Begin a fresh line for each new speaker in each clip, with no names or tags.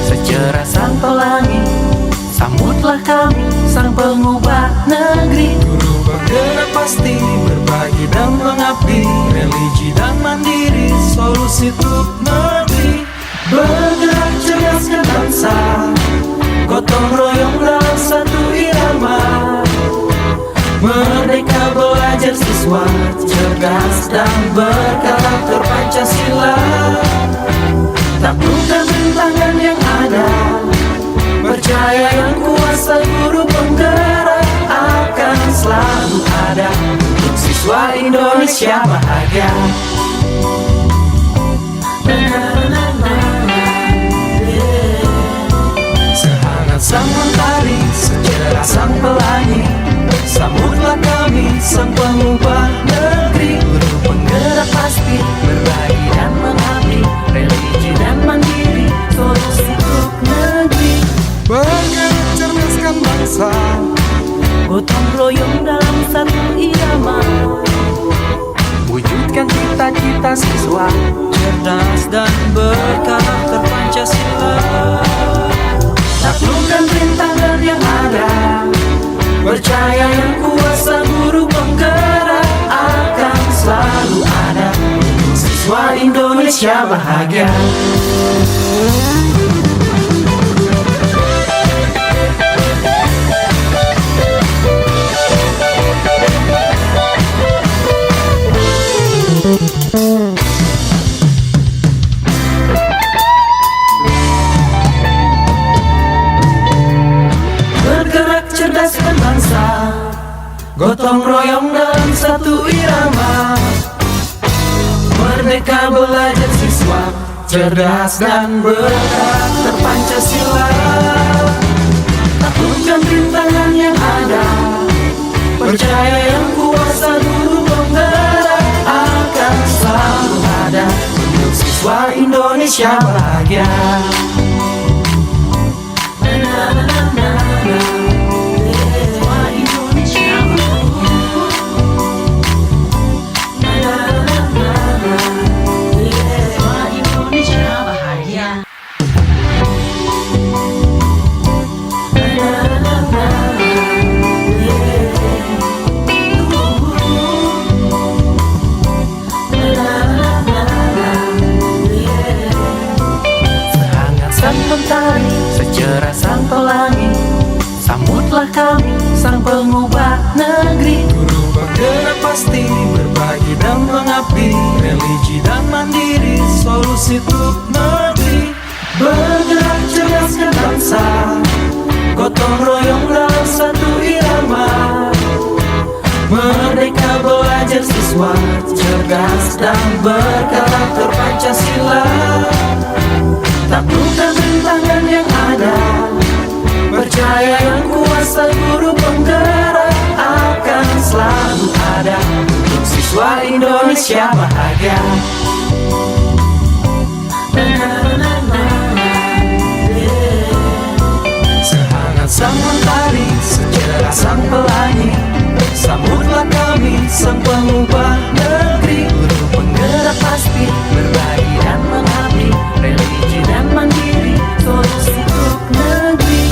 Secerah sang pelangi, sambutlah kami sang pengubah negeri.
Guru bergerak pasti, berbagi dan mengabdi, religi dan mandiri, solusi untuk negeri.
Bergerak cerdaskan bangsa, gotong royong dalam satu irama. Merdeka belajar siswa, cerdas dan berkarakter Pancasila. Taklukkan rintangan yang ada, percaya yang kuasa guru penggerak akan selalu ada untuk siswa Indonesia bahagia.
Sehangat sang mentari, secerah sang pelangi, sambutlah kami sang pengubah negeri.
Guru penggerak pasti, berbagi dan mengabdi, religi dan mandiri, solusi untuk negeri.
Bergerak cerdaskan bangsa,
Gotong royong dalam satu irama.
wujudkan cita-cita siswa, cerdas dan berkarakter Pancasila.
Taklukkan rintangan yang ada, percaya yang kuasa guru penggerak akan selalu ada untuk siswa Indonesia bahagia. Bergerak cerdaskan bangsa, gotong royong dalam satu irama. Merdeka belajar siswa, cerdas dan berkarakter Pancasila. Taklukkan rintangan yang ada, percaya yang kuasa guru penggerak akan selalu ada untuk siswa Indonesia bahagia. Secerah sang pelangi, sambutlah kami sang pengubah negeri.
Guru bergerak pasti, berbagi dan mengabdi, religi dan mandiri, solusi untuk negeri.
Bergerak cerdaskan bangsa, gotong royong dalam satu irama. Merdeka belajar siswa, cerdas dan berkarakter Pancasila. Taklukkan rintangan yang ada, percaya yang kuasa guru penggerak akan selalu ada untuk siswa Indonesia bahagia.
Sehangat sang mentari, secerah sang pelangi, sambutlah kami sang pengubah negeri.
Guru penggerak pasti, berbagi dan mengabdi, religi dan mandiri, solusi untuk negeri.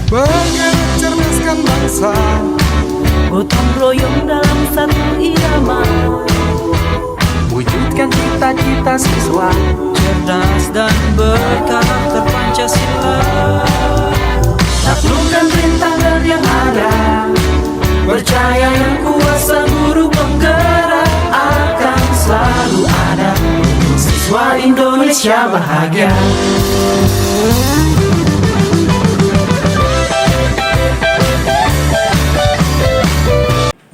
Bergerak cerdaskan bangsa,
Gotong royong dalam satu irama.
wujudkan cita-cita siswa, cerdas dan berkarakter Pancasila.
Taklukkan rintangan yang ada, percaya yang kuasa guru penggerak akan selalu ada untuk siswa Indonesia bahagia.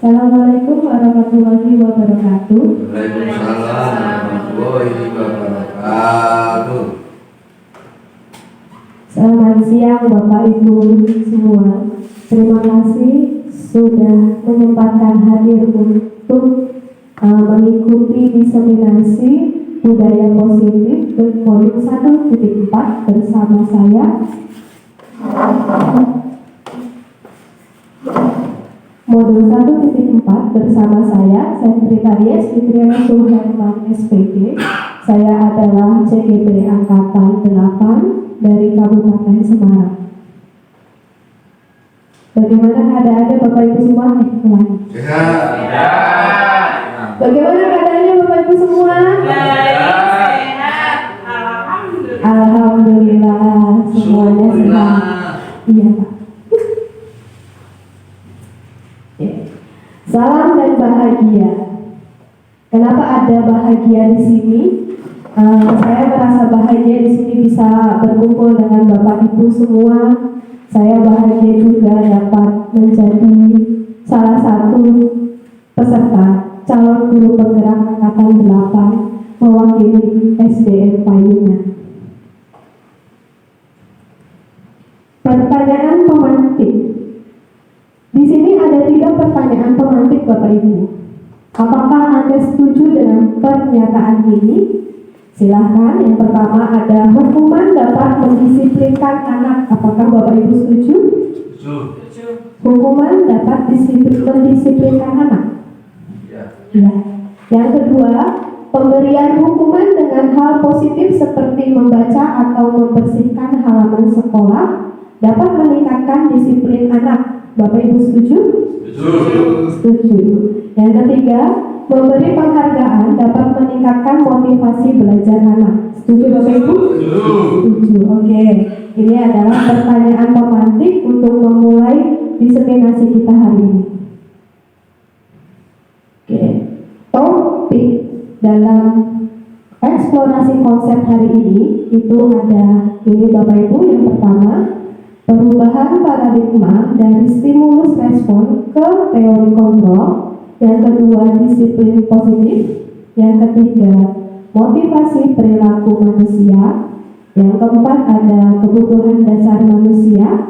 Assalamualaikum warahmatullahi wabarakatuh.
Waalaikumsalam warahmatullahi wabarakatuh.
Selamat siang Bapak Ibu semua. Terima kasih sudah menyempatkan hadir untuk mengikuti diseminasi budaya positif modul 1.4 bersama saya. Modul 1.4 bersama saya, Sekretaris Fitriana Suherman SPD. Saya adalah CGP Angkatan 8 dari Kabupaten Semarang. Bagaimana keadaannya Bapak Ibu semua?
Sehat.
Bagaimana keadaannya Bapak Ibu semua?
Sehat. Alhamdulillah.
Alhamdulillah semuanya sehat. Iya Pak. Salam dan bahagia. Kenapa ada bahagia di sini? Saya merasa bahagia di sini bisa berkumpul dengan Bapak Ibu semua. Saya bahagia juga dapat menjadi salah satu peserta calon guru penggerak angkatan 8 mewakili SDN Payungan. Pertanyaan pemantik. Di sini ada 3 pertanyaan pemantik Bapak Ibu. Apakah Anda setuju dengan pernyataan ini? Silahkan. Yang pertama ada hukuman dapat mendisiplinkan anak. Apakah Bapak Ibu setuju?
Setuju.
Hukuman dapat mendisiplinkan anak. Ya. Yang kedua, pemberian hukuman dengan hal positif seperti membaca atau membersihkan halaman sekolah dapat meningkatkan disiplin anak. Bapak Ibu setuju? Setuju. Yang ketiga, memberi penghargaan dapat meningkatkan motivasi belajar anak. Setuju Bapak Ibu? Setuju. Oke. Ini adalah pertanyaan pemantik untuk memulai diseminasi kita hari ini. Oke. Topik dalam eksplorasi konsep hari ini itu ada ini Bapak Ibu. Yang pertama, perubahan paradigma dari stimulus respon ke teori kontrol. Yang kedua, disiplin positif. Yang ketiga, motivasi perilaku manusia. Yang keempat, ada kebutuhan dasar manusia.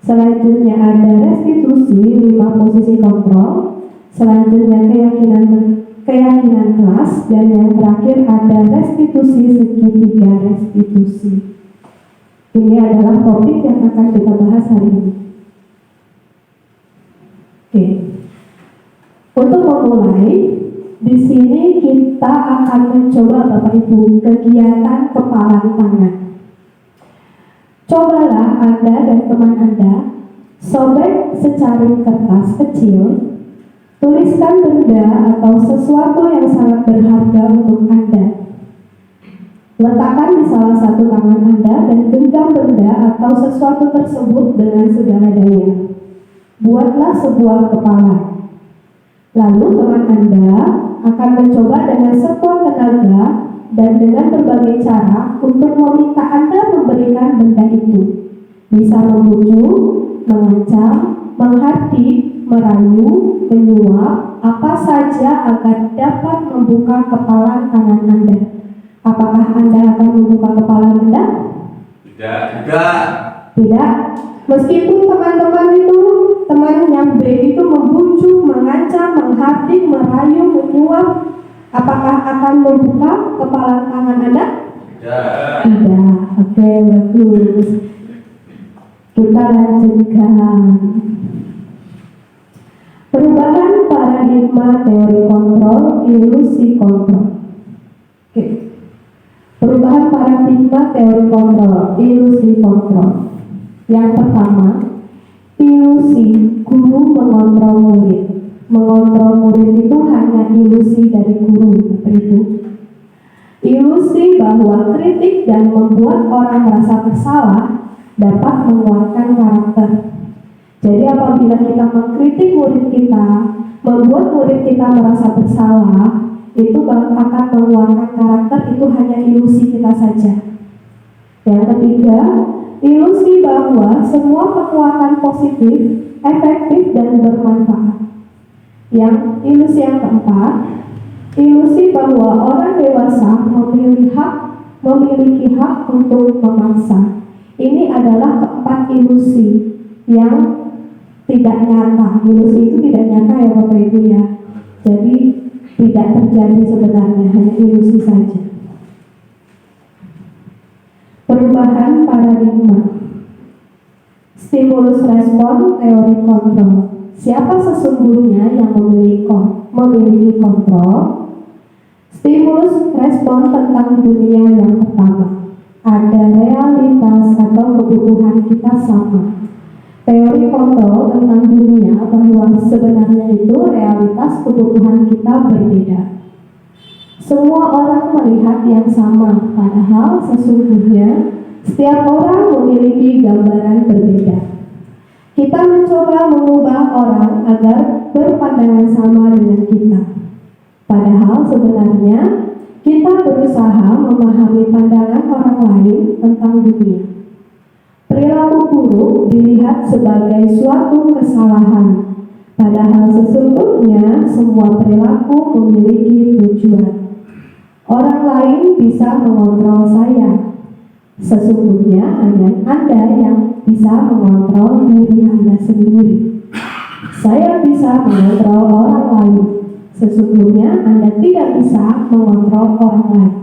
Selanjutnya ada restitusi 5 posisi kontrol. Selanjutnya keyakinan kelas. Dan yang terakhir ada restitusi segitiga restitusi. Ini adalah topik yang akan kita bahas hari ini. Oke. Untuk memulai, di sini kita akan mencoba Bapak Ibu kegiatan kepalan tangan. Cobalah Anda dan teman Anda sobek secari kertas kecil, tuliskan benda atau sesuatu yang sangat berharga untuk Anda. Letakkan di salah satu tangan Anda dan genggam benda atau sesuatu tersebut dengan segala daya. Buatlah sebuah kepala. Lalu teman Anda akan mencoba dengan sekuat tenaga dan dengan berbagai cara untuk meminta Anda memberikan benda itu. Bisa membujuk, mengancam, menghardik, merayu, menyuap, apa saja agar dapat membuka kepala tangan Anda. Apakah Anda akan membuka kepala Anda? Tidak. Meskipun teman-teman itu, teman yang B itu membujuk, mengancam, menghardik, merayu, menyuap, apakah akan membuka kepala tangan Anda? Tidak. Oke, bagus. Kita lanjutkan. Perubahan paradigma teori kontrol, ilusi kontrol. Oke. Perubahan paradigma teori kontrol, ilusi kontrol. Yang pertama, ilusi guru mengontrol murid. Mengontrol murid itu hanya ilusi dari guru, Bapak Ibu. Ilusi bahwa kritik dan membuat orang merasa bersalah dapat menguatkan karakter. Jadi apabila kita mengkritik murid kita, membuat murid kita merasa bersalah, itu akan menguatkan karakter, itu hanya ilusi kita saja. Yang ketiga, ilusi bahwa semua kekuatan positif, efektif dan bermanfaat. Yang ilusi yang keempat, ilusi bahwa orang dewasa memiliki hak untuk memaksa. Ini adalah keempat ilusi yang tidak nyata. Ilusi itu tidak nyata ya Bapak Ibu ya. Jadi tidak terjadi sebenarnya, hanya ilusi saja. Perubahan paradigma. Stimulus respon teori kontrol. Siapa sesungguhnya yang memiliki kontrol? Stimulus respon tentang dunia yang pertama. Ada realitas atau kebutuhan kita sama. Teori kontrol tentang dunia bahwa sebenarnya itu realitas kebutuhan kita berbeda. Semua orang melihat yang sama, padahal sesungguhnya setiap orang memiliki gambaran berbeda. Kita mencoba mengubah orang agar berpandangan sama dengan kita. Padahal sebenarnya kita berusaha memahami pandangan orang lain tentang dunia. Perilaku buruk dilihat sebagai suatu kesalahan, padahal sesungguhnya semua perilaku memiliki tujuan. Orang lain bisa mengontrol saya. Sesungguhnya hanya Anda yang bisa mengontrol diri Anda sendiri. Saya bisa mengontrol orang lain. Sesungguhnya Anda tidak bisa mengontrol orang lain.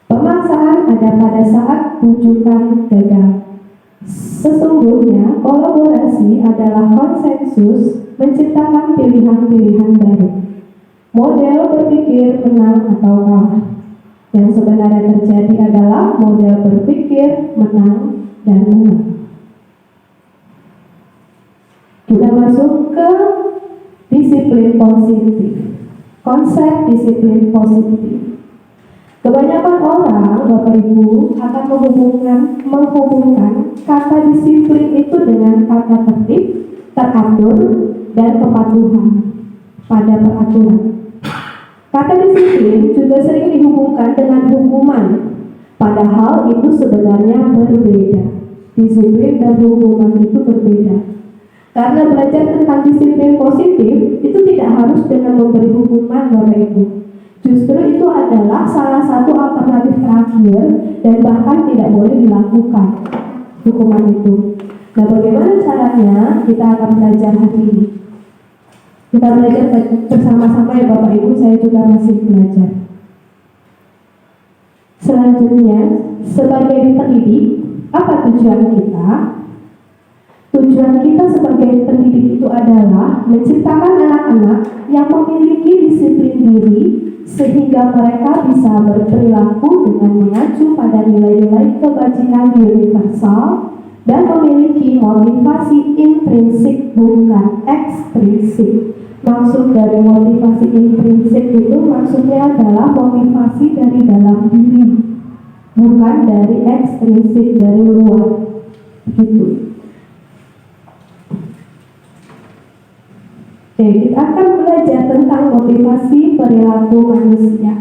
Pemaksaan ada pada saat rujukan gagal. Sesungguhnya kolaborasi adalah konsensus menciptakan pilihan-pilihan baru. Model berpikir menang atau kalah. Yang sebenarnya terjadi adalah model berpikir menang dan menang. Kita masuk ke disiplin positif. Konsep disiplin positif. Kebanyakan orang, Bapak Ibu, akan menghubungkan kata disiplin itu dengan kata tertib, teratur, dan kepatuhan pada peraturan. Kata disiplin juga sering dihubungkan dengan hukuman, padahal itu sebenarnya berbeda. Disiplin dan hukuman itu berbeda. Karena belajar tentang disiplin positif itu tidak harus dengan memberi hukuman, Bapak Ibu. Justru itu adalah salah satu alternatif terakhir dan bahkan tidak boleh dilakukan hukuman itu. Nah, bagaimana caranya? Kita akan belajar hari ini. Kita belajar bersama-sama ya Bapak Ibu, saya juga masih belajar. Selanjutnya, sebagai pendidik, apa tujuan kita? Tujuan kita sebagai pendidik itu adalah menciptakan anak-anak yang memiliki disiplin diri sehingga mereka bisa berperilaku dengan mengacu pada nilai-nilai kebajikan universal dan memiliki motivasi intrinsik bukan ekstrinsik. Maksud dari motivasi intrinsik itu maksudnya adalah motivasi dari dalam diri, bukan dari ekstrinsik dari luar. Gitu. Oke, kita akan belajar tentang motivasi perilaku manusia.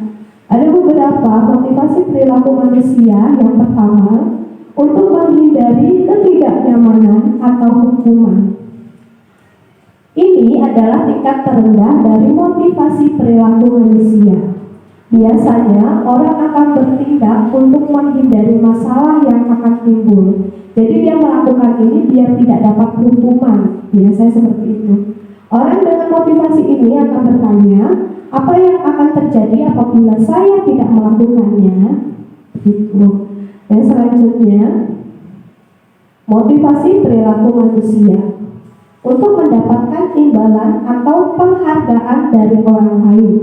Ada beberapa motivasi perilaku manusia. Yang pertama, untuk menghindari ketidaknyamanan atau hukuman. Ini adalah tingkat terendah dari motivasi perilaku manusia. Biasanya orang akan bertindak untuk menghindari masalah yang akan timbul. Jadi dia melakukan ini biar tidak dapat hukuman. Biasanya seperti itu. Orang dengan motivasi ini akan bertanya, apa yang akan terjadi apabila saya tidak melakukannya? Gitu. Dan selanjutnya, motivasi perilaku manusia untuk mendapatkan imbalan atau penghargaan dari orang lain.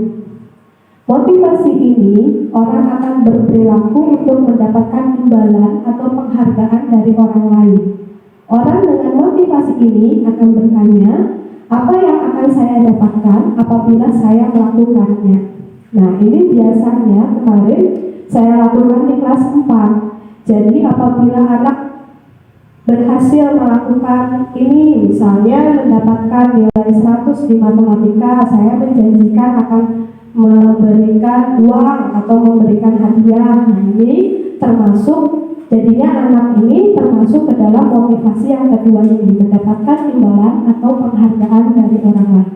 Motivasi ini, orang akan berperilaku untuk mendapatkan imbalan atau penghargaan dari orang lain. Orang dengan motivasi ini akan bertanya, apa yang akan saya dapatkan apabila saya melakukannya? Nah, ini biasanya kemarin saya lakukan di kelas 4. Jadi apabila anak berhasil melakukan ini, misalnya mendapatkan nilai 100 di matematika, saya menjanjikan akan memberikan uang atau memberikan hadiah. Nah, ini termasuk, jadinya anak ini termasuk ke dalam motivasi yang kedua ini, mendapatkan imbalan atau penghargaan dari orang lain.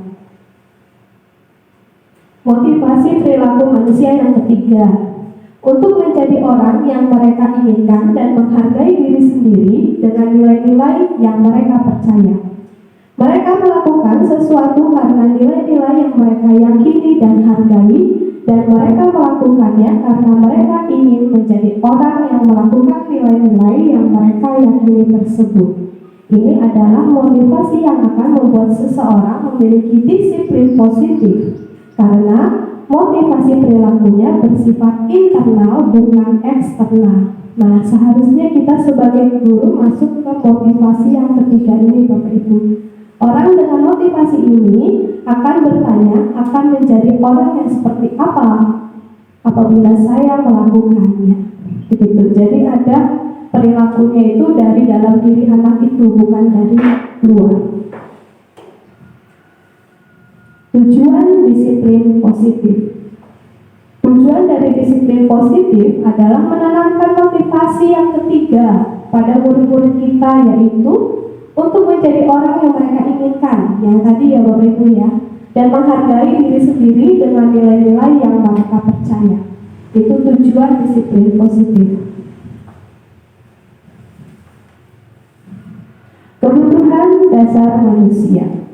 Motivasi perilaku manusia yang ketiga, untuk menjadi orang yang mereka inginkan dan menghargai diri sendiri dengan nilai-nilai yang mereka percaya. Mereka melakukan sesuatu karena nilai-nilai yang mereka yakini dan hargai, dan mereka melakukannya karena mereka ingin menjadi orang yang melakukan nilai-nilai yang mereka yakini tersebut. Ini adalah motivasi yang akan membuat seseorang memiliki disiplin positif, karena motivasi perilakunya bersifat internal bukan eksternal. Nah, seharusnya kita sebagai guru masuk ke motivasi yang ketiga ini, Bapak Ibu. Orang dengan motivasi ini akan bertanya, akan menjadi orang yang seperti apa apabila saya melakukannya. Begitu. Jadi ada perilakunya itu dari dalam diri anak itu, bukan dari luar. Tujuan disiplin positif. Tujuan dari disiplin positif adalah menanamkan motivasi yang ketiga pada murid-murid kita, yaitu untuk menjadi orang yang mereka inginkan, yang tadi ya Bapak Ibu ya, dan menghargai diri sendiri dengan nilai-nilai yang mereka percaya. Itu tujuan disiplin positif. Kebutuhan dasar manusia.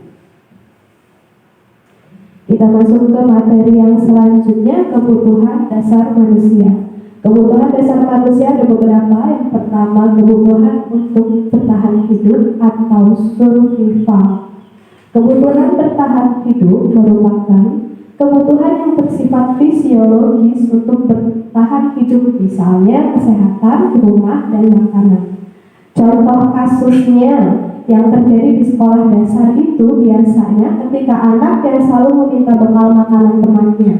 Kita masuk ke materi yang selanjutnya, kebutuhan dasar manusia. Kebutuhan dasar manusia ada beberapa. Yang pertama, kebutuhan untuk bertahan hidup atau survival. Kebutuhan bertahan hidup merupakan kebutuhan yang bersifat fisiologis untuk bertahan hidup, misalnya kesehatan, rumah, dan makanan. Contoh kasusnya yang terjadi di sekolah dasar itu biasanya ketika anak yang selalu meminta bekal makanan temannya.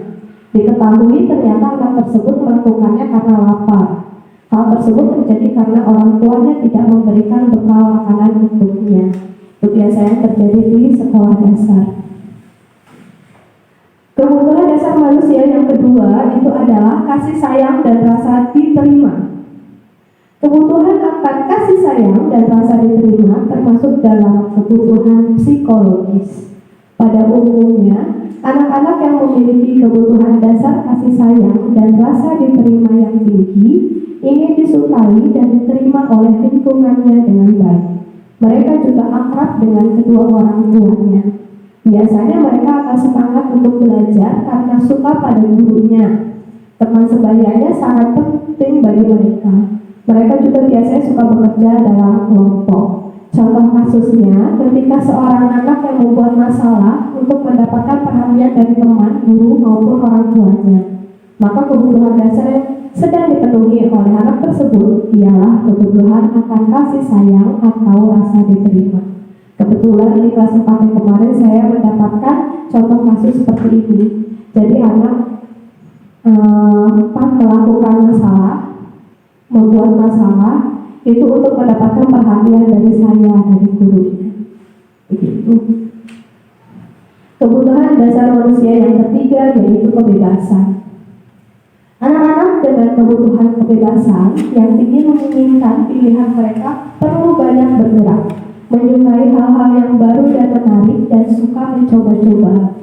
Diketahui ternyata anak tersebut melakukannya karena lapar. Hal tersebut terjadi karena orang tuanya tidak memberikan bekal makanan untuknya. Itu biasanya terjadi di sekolah dasar. Kebutuhan dasar manusia yang kedua itu adalah kasih sayang dan rasa diterima. Kebutuhan akan kasih sayang dan rasa diterima termasuk dalam kebutuhan psikologis. Pada umumnya, anak-anak yang memiliki kebutuhan dasar kasih sayang dan rasa diterima yang tinggi ingin disukai dan diterima oleh lingkungannya dengan baik. Mereka juga akrab dengan kedua orang tuanya. Biasanya mereka akan semangat untuk belajar karena suka pada gurunya. Teman sebayanya sangat penting bagi mereka. Mereka juga biasanya suka bekerja dalam kelompok. Contoh kasusnya, ketika seorang anak yang membuat masalah untuk mendapatkan perhatian dari teman, guru, maupun orang tuanya, maka kebutuhan dasar yang sedang dipenuhi oleh anak tersebut ialah kebutuhan akan kasih sayang atau rasa diterima. Kebetulan di kelas 4 yang kemarin saya mendapatkan contoh kasus seperti ini. Jadi anak melakukan masalah, membuat masalah itu untuk mendapatkan perhatian dari saya, dari gurunya. Begitu. Kebutuhan dasar manusia yang ketiga yaitu kebebasan. Anak-anak dengan kebutuhan kebebasan yang ingin menginginkan pilihan mereka perlu banyak bergerak, menyukai hal-hal yang baru dan menarik, dan suka mencoba-coba.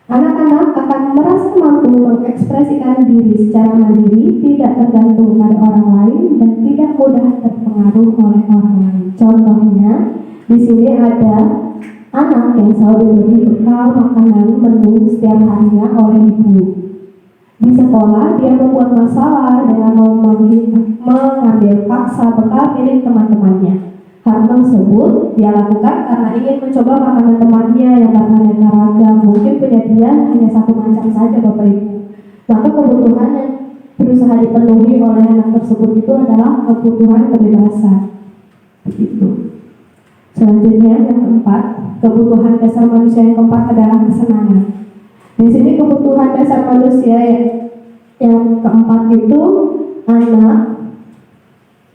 Anak-anak akan merasa mampu mengekspresikan diri secara mandiri, tidak tergantung pada orang lain, dan tidak mudah terpengaruh oleh orang lain. Contohnya, di sini ada anak yang selalu diberi bekal makanan menu setiap harinya oleh ibu. Di sekolah, dia membuat masalah dengan mengambil paksa bekal milik teman-temannya. Hal tersebut dia lakukan karena ingin mencoba makanan temannya yang beraneka ragam. Mungkin penyajian hanya satu macam saja Bapak Ibu. Maka kebutuhan yang berusaha dipenuhi oleh anak tersebut itu adalah kebutuhan kebebasan. Begitu. Selanjutnya yang keempat, kebutuhan dasar manusia yang keempat adalah kesenangan. Di sini kebutuhan dasar manusia yang keempat itu anak.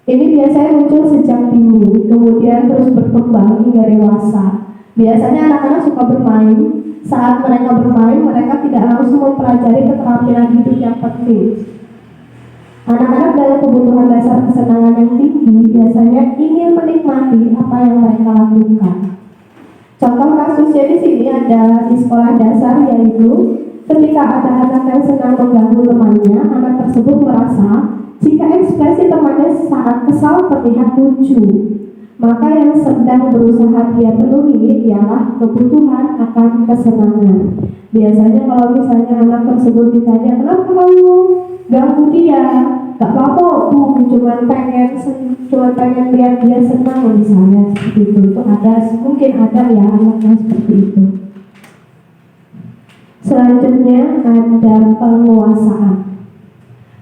Ini biasanya muncul sejak dini, kemudian terus berkembang hingga dewasa. Biasanya anak-anak suka bermain. Saat mereka bermain, mereka tidak langsung mempelajari keterampilan hidup yang penting. Anak-anak dalam kebutuhan dasar kesenangan yang tinggi biasanya ingin menikmati apa yang mereka lakukan. Contoh kasusnya di sini ada di sekolah dasar, yaitu ketika ada anak yang senang mengganggu temannya, anak tersebut merasa jika ekspresi temannya saat kesal terlihat lucu, Maka yang sedang berusaha dia penuhi ialah kebutuhan akan kesenangan. Biasanya kalau misalnya anak tersebut ditanya, kenapa kamu ganggu dia? Gak apa-apa, cuma pengen lihat dia senang misalnya seperti itu. Mungkin ada ya anak yang seperti itu. Selanjutnya ada penguasaan.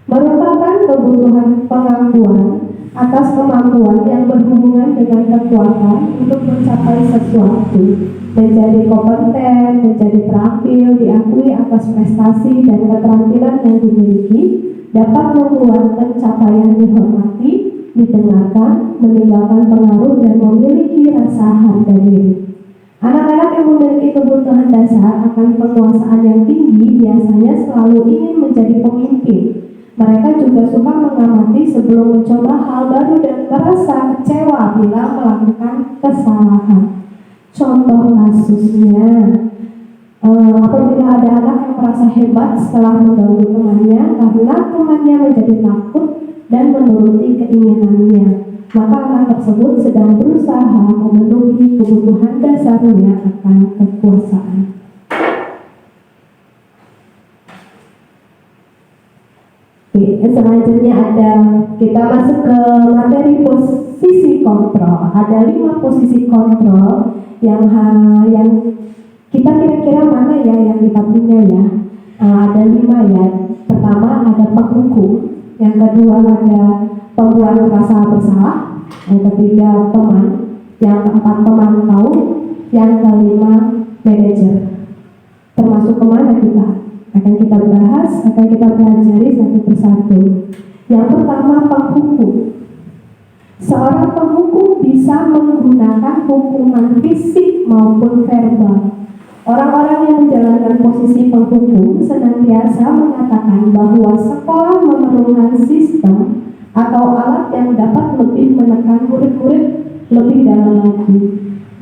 Merupakan kebutuhan pengakuan atas kemampuan yang berhubungan dengan kekuatan untuk mencapai sesuatu, menjadi kompeten, menjadi terampil, diakui atas prestasi dan keterampilan yang dimiliki, dapat membuat pencapaian dihormati, didengarkan, meninggalkan pengaruh dan memiliki rasa harga diri. Anak-anak yang memiliki kebutuhan dasar akan penguasaan yang tinggi biasanya selalu ingin menjadi pemimpin. Mereka juga suka mengamati sebelum mencoba hal baru dan merasa kecewa bila melakukan kesalahan. Contoh kasusnya, apabila ada anak yang merasa hebat setelah mengganggu temannya karena temannya menjadi takut dan menuruti keinginannya, maka anak tersebut sedang berusaha memenuhi kebutuhan dasarnya akan kekuasaan. Oke, selanjutnya kita masuk ke materi posisi kontrol. Ada 5 posisi kontrol yang kita kira-kira mana ya yang kita punya ya. Ada 5 ya. Pertama ada penghukum, yang kedua ada pembuat merasa bersalah, yang ketiga teman, yang keempat pemantau, yang kelima manajer. Termasuk kemana kita? Akan kita bahas, akan kita pelajari satu persatu. Yang pertama penghukum. Seorang penghukum bisa menggunakan hukuman fisik maupun verbal. Orang-orang yang menjalankan posisi penghukum senantiasa mengatakan bahwa sekolah memerlukan sistem atau alat yang dapat lebih menekan murid-murid lebih dalam lagi.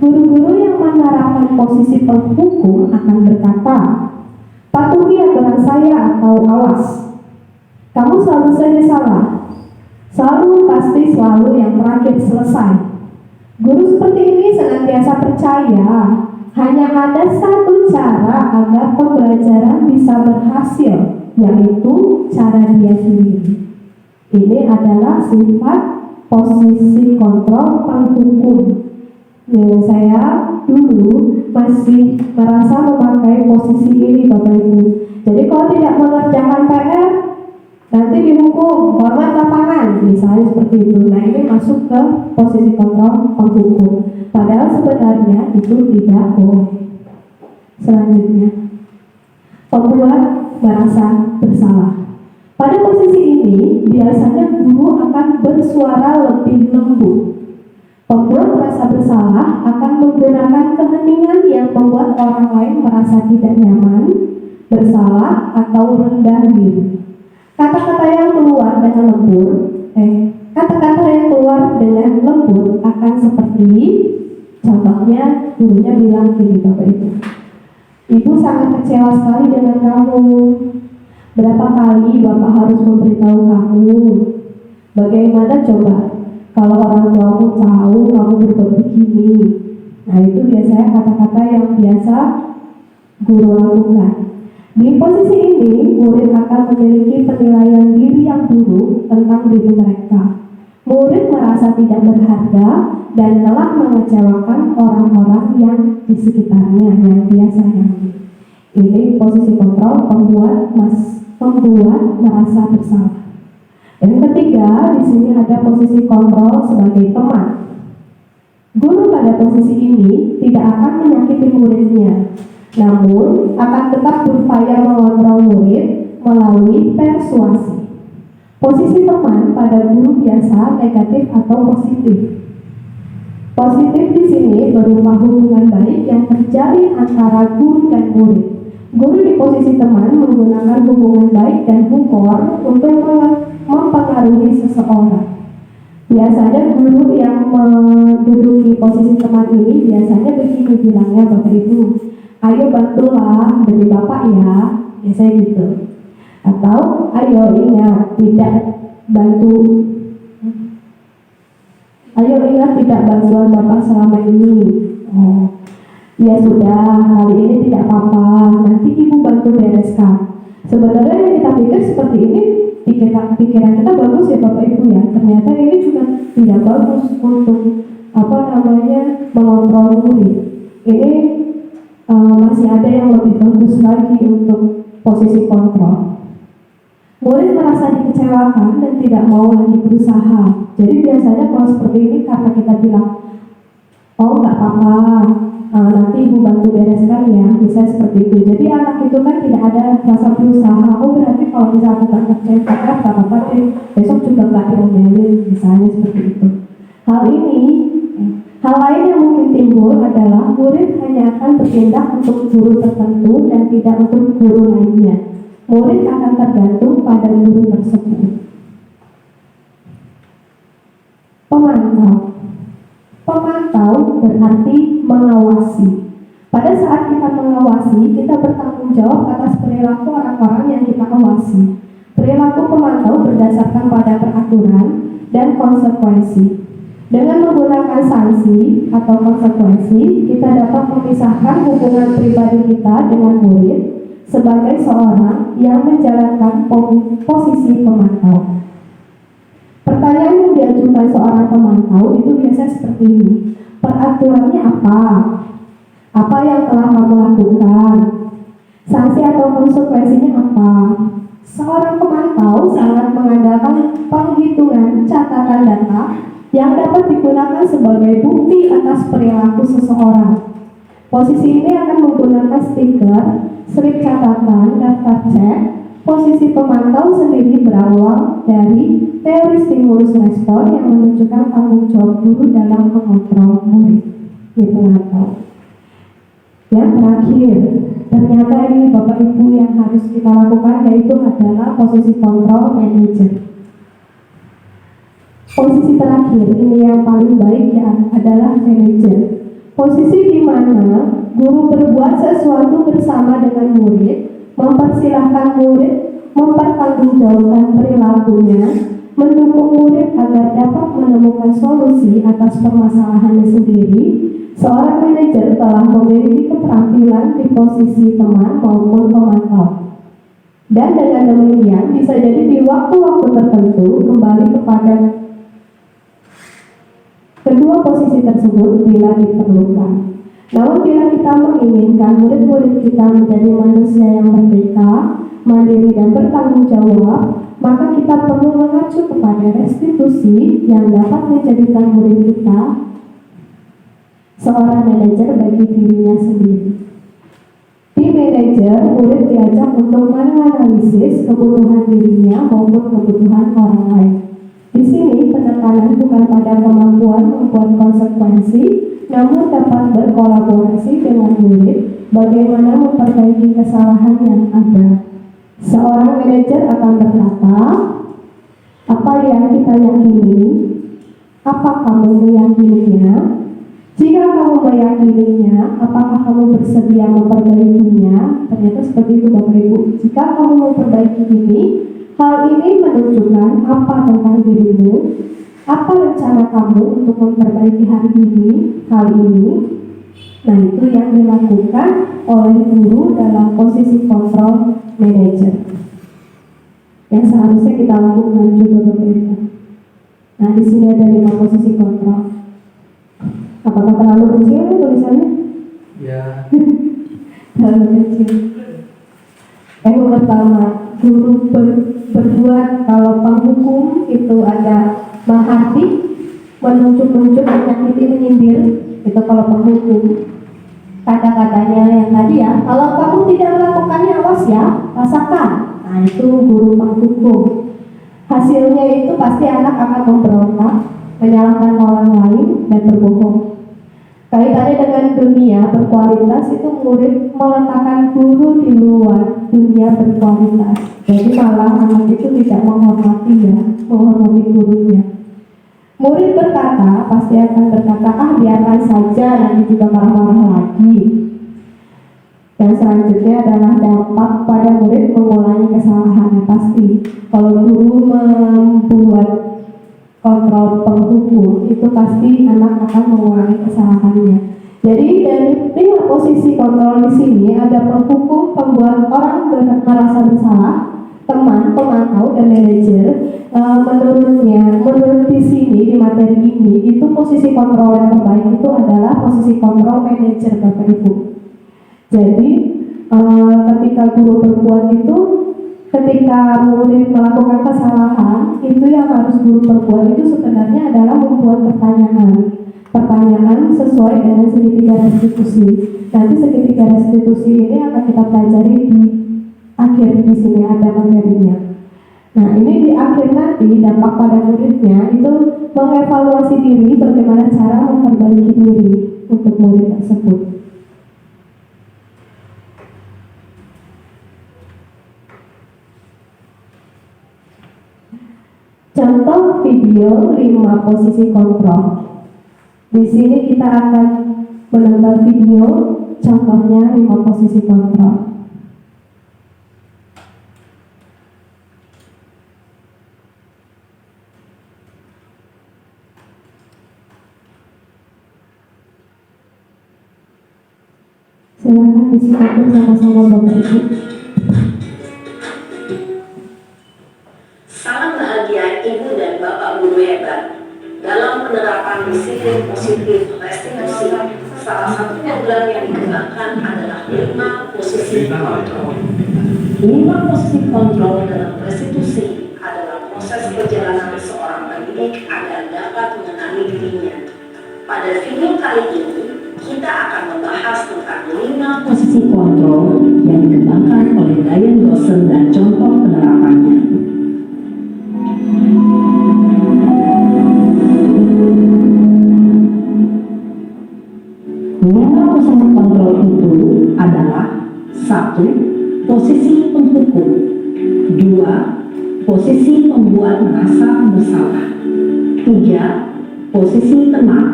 Guru-guru yang menerapkan posisi penghukum akan berkata, patuhi aturan saya atau awas. Kamu selalu saja salah. Pasti selalu yang terakhir selesai. Guru seperti ini senantiasa percaya hanya ada satu cara agar pembelajaran bisa berhasil, yaitu cara dia sendiri. Ini adalah sifat posisi kontrol penghukum. Saya dulu masih merasa memakai posisi ini Bapak Ibu. Jadi kalau tidak mengerjakan PR nanti dihukum, hormat lapangan, misalnya seperti itu. Nah ini masuk ke posisi kontrol penghukum. Padahal sebenarnya itu tidak boleh. Selanjutnya, pembuat merasa bersalah. Pada posisi ini biasanya guru akan bersuara lebih lembut. Pembuat merasa bersalah akan menggunakan keheningan yang membuat orang lain merasa tidak nyaman, bersalah, atau rendah diri. Kata-kata yang keluar dengan lembut akan seperti, contohnya gurunya bilang gini Bapak Ibu, Ibu sangat kecewa sekali dengan kamu. Berapa kali Bapak harus memberitahu kamu? Bagaimana coba kalau orang tuamu tahu kamu berbuat begini? Nah itu biasanya kata-kata yang biasa guru lakukan. Di posisi ini, murid akan memiliki penilaian diri yang buruk tentang diri mereka. Murid merasa tidak berharga dan telah mengecewakan orang-orang yang di sekitarnya yang dia sayangi. Ini posisi kontrol pembuat merasa bersalah. Yang ketiga, di sini ada posisi kontrol sebagai teman. Guru pada posisi ini tidak akan menyakiti muridnya, namun akan tetap berupaya mengontrol murid melalui persuasi. Posisi teman pada guru biasa negatif atau positif. Positif di sini berupa hubungan baik yang terjalin antara guru dan murid. Guru di posisi teman menggunakan hubungan baik dan humor untuk mempengaruhi seseorang. Biasanya guru yang menduduki posisi teman ini biasanya begini bilangnya, Bapak Ibu, ayo bantulah demi Bapak ya, biasanya gitu. Atau ayo ingat tidak bantu Ayo ingat tidak bantuan Bapak selama ini. Oh, ya sudah, hari ini tidak apa-apa, nanti Ibu bantu bereskan. Sebenarnya yang kita pikir seperti ini, pikiran kita bagus ya Bapak Ibu ya. Ternyata ini juga tidak bagus untuk mengontrol murid. Ini masih ada yang lebih bagus lagi untuk posisi kontrol. Murid merasa dikecewakan dan tidak mau lagi berusaha. Jadi biasanya kalau seperti ini karena kita bilang, oh nggak apa-apa, nanti Ibu bantu bereskan ya, bisa seperti itu. Jadi anak itu kan tidak ada rasa berusaha. Oh berarti kalau bisa aku nggak kerjain PR, nggak apa-apa deh, besok juga nggak diomelin, misalnya seperti itu. Hal lain yang mungkin timbul adalah murid hanya akan berpindah untuk guru tertentu dan tidak untuk guru lainnya. Murid akan tergantung pada guru tersebut. Pemantau berarti mengawasi. Pada saat kita mengawasi, kita bertanggung jawab atas perilaku orang-orang yang kita awasi. Perilaku pemantau berdasarkan pada peraturan dan konsekuensi. Dengan menggunakan sanksi atau konsekuensi, kita dapat memisahkan hubungan pribadi kita dengan murid sebagai seorang yang menjalankan posisi pemantau. Pertanyaan yang diajukan seorang pemantau itu biasa seperti ini. Peraturannya apa? Apa yang telah kamu lakukan? Sanksi atau konsekuensinya apa? Seorang pemantau sangat mengandalkan penghitungan catatan data yang dapat digunakan sebagai bukti atas perilaku seseorang. Posisi ini akan menggunakan stiker, slip catatan, daftar cek. Posisi pemantau sendiri berawal dari teori stimulus respon yang menunjukkan tanggung jawab guru dalam mengontrol murid. Pemantau. Yang terakhir, ternyata ini Bapak Ibu yang harus kita lakukan, yaitu adalah posisi kontrol manager. Posisi terakhir ini yang paling baik ya adalah manajer. Posisi di mana guru berbuat sesuatu bersama dengan murid, mempersilahkan murid mempertanggungjawabkan perilakunya, mendukung murid agar dapat menemukan solusi atas permasalahannya sendiri. Seorang manajer telah memiliki keterampilan di posisi teman maupun pemantau. Dan dengan demikian bisa jadi di waktu-waktu tertentu kembali kepada kedua posisi tersebut bila diperlukan. Namun bila kita menginginkan murid-murid kita menjadi manusia yang merdeka, mandiri dan bertanggung jawab, maka kita perlu mengacu kepada restitusi yang dapat menjadikan murid kita seorang manajer bagi dirinya sendiri. Di manajer, murid diajak untuk menganalisis kebutuhan dirinya maupun kebutuhan orang lain. Di sini penekanan bukan pada kemampuan membuat konsekuensi, namun dapat berkolaborasi dengan murid bagaimana memperbaiki kesalahan yang ada. Seorang manajer akan berkata, apa yang kita yakini, apa kamu meyakininya? Jika kamu meyakininya, apakah kamu bersedia memperbaikinya? Ternyata seperti itu Bapak Ibu. Jika kamu memperbaiki ini, hal ini menunjukkan apa tentang dirimu, apa rencana kamu untuk memperbaiki hari ini, hal ini. Nah itu yang dilakukan oleh guru dalam posisi kontrol manager yang seharusnya kita lakukan juga Bapak Ibu. Nah di sini ada 5 posisi kontrol. Apakah terlalu kecil tulisannya?
Ya.
Terlalu kecil. Yang pertama, guru berbuat kalau penghukum itu ada menghati, menunjuk-nunjuk, menyakiti, menyindir. Itu kalau penghukum. Kata-katanya yang tadi ya, kalau kamu tidak melakukannya awas ya, rasakan. Nah itu guru penghukum. Hasilnya itu pasti anak akan memberontak, menyalahkan orang lain dan berbohong. Kaitannya dengan dunia berkualitas itu murid meletakkan guru di luar dunia berkualitas. Jadi malah anak itu tidak menghormati gurunya. Murid berkata, pasti akan berkata, biarkan saja, nanti juga marah-marah lagi. Yang selanjutnya adalah dampak pada murid mengulangi kesalahannya pasti. Kalau guru membuat kontrol penghukum hukum, itu pasti anak akan mengulangi kesalahannya. Jadi dari 5 posisi kontrol di sini ada penghukum, pembuat orang merasa bersalah, teman, pemantau, dan manajer. Menurut di sini di materi ini itu posisi kontrol yang terbaik itu adalah posisi kontrol manajer, Bapak Ibu. Jadi ketika guru berbuat itu, ketika murid melakukan kesalahan, itu yang harus guru perbuat itu sebenarnya adalah membuat pertanyaan sesuai dengan segitiga restitusi. Nanti segitiga restitusi ini akan kita pelajari di akhir, di sini ada materinya. Nah, ini di akhir nanti dampak pada muridnya itu mengevaluasi diri, bagaimana cara memperbaiki diri untuk murid tersebut. Contoh video 5 posisi kontrol. Di sini kita akan menonton video contohnya 5 posisi kontrol. Silakan disiapkan sama-sama Bapak Ibu.
Salam bahagia Ibu dan Bapak guru hebat. Dalam penerapan disiplin positif restitusi, salah satu program yang dikembangkan adalah 5 posisi kontrol. 5 posisi kontrol dalam restitusi adalah proses perjalanan seorang pendidik agar dapat mengenali dirinya. Pada video kali ini, kita akan membahas tentang 5 posisi kontrol yang dikembangkan oleh Ryan Dawson dan contoh penerapannya. Lima posisi kontrol itu adalah 1. Posisi penghukum, 2. Posisi pembuat merasa bersalah, 3. Posisi teman,